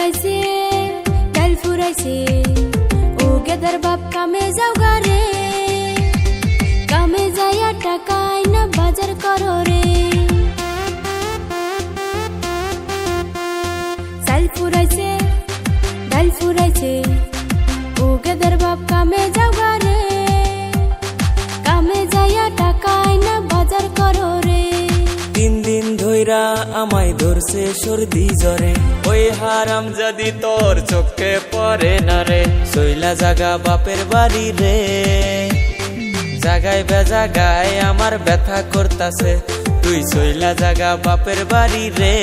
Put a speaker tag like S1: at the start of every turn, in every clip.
S1: ফুরাইছে ডাল ফুরাইছে ও গেদার বাপ কামে যাও গারে কামে যাইয়া টাকায় না বাজার করো রে চাল ফুরাইছে ডাল ফুরাইছে ও গেদার বাপ কামে যাও গারে কামে যাইয়া টাকায় না বাজার করো রে
S2: তিন দিন ধইরা আমায় ধরছে সর্দি জ্বরে ওই হারাম যদি তোর চোখে পড়ে না রে সইলা জাগা বাপের বাড়ি রে জাগায় বেজাগায় আমার ব্যথা করতাছে তুই সইলা জাগা বাপের বাড়ি রে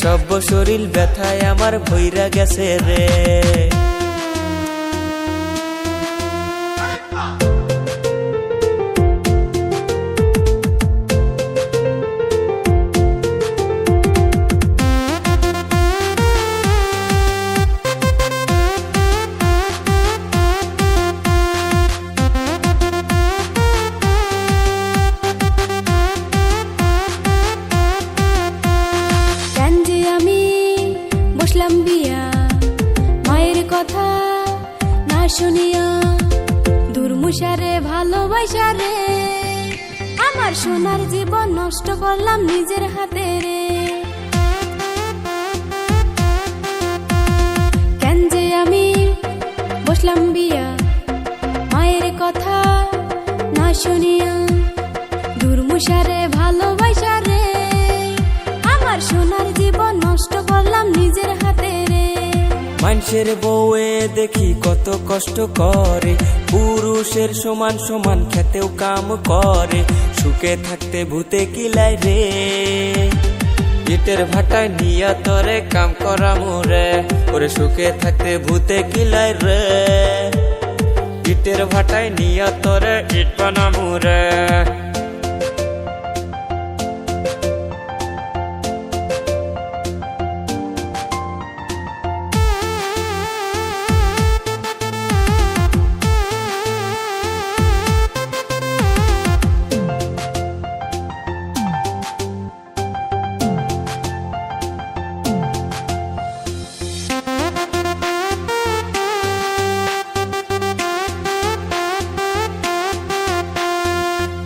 S2: সব শরীর ব্যথায় আমার ভইরা গেছে রে
S1: মায়ের কথা না শুনিয়া দুর্মুষারে ভালোবাসা রে আমার সোনার জীবন নষ্ট করলাম নিজের হাতে রে কেন যে আমি বসলাম বিয়া মায়ের কথা না শুনিয়া দুর্মুষারে ভালোবাসা রে আমার সোনার জীবন নষ্ট করলাম নিজের হাতে রে
S2: মানুষের বউয়ে দেখি কত কষ্ট করে পুরুষের সমান সমান খেতেও কাম করে সুখে থাকতে ভূতে কিলাই রে ইটের ভাটায় নিয়া তরে কাম করা মোরে ওরে সুখে থাকতে ভূতে কিলাই রে ইটের ভাটায় নিয়া তরে ইট বানামু রে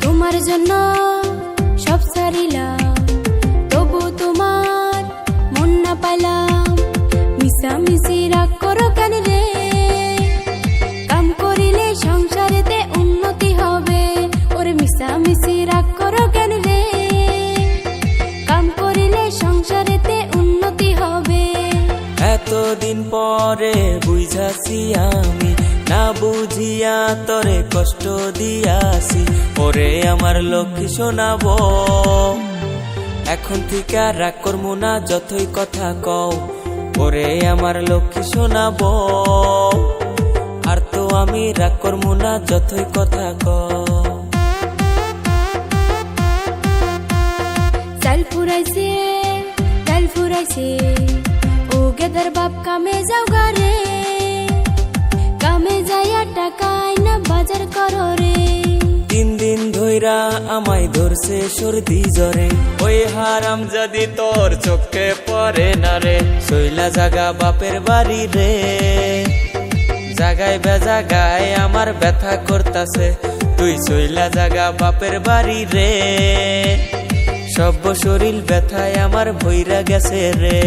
S1: তোমার জন্য সব ছাড়িলাম তবু তোমার মন না পাইলাম মিশামিশি রাগ করো কেন রে কাম করিলে সংসারেতে উন্নতি হবে ওরে মিশামিশি রাগ করো কেন রে কাম করিলে সংসারেতে উন্নতি হবে
S2: এতদিন পরে বুঝাছি আমি না বুঝিয়া তরে কষ্ট দিয়াছি ওরে আমার লক্ষ্মী শোনাবো এখন থেকে রাগ করবো না যতই কথা কও ওরে আমার লক্ষ্মী শোনাবো আর তো আমি রাগ করবো না যতই কথা কও
S1: চাল ফুরাইছে ডাল ফুরাইছে ও গেদার বাপ কামে যাও গারে কামে যাইয়া টাকায় না বাজার করো রে
S2: তিন দিন ধইরা আমায় ধরছে সর্দি জ্বরে ওই হারাম যদি তোর চোখে পড়ে না রে সইলা জাগা বাপের বাড়ি রে জাগায় বেজাগায় আমার ব্যথা করতাছে তুই সইলা জাগা বাপের বাড়ি রে সব শরীর ব্যথায় আমার ভইরা গেছে রে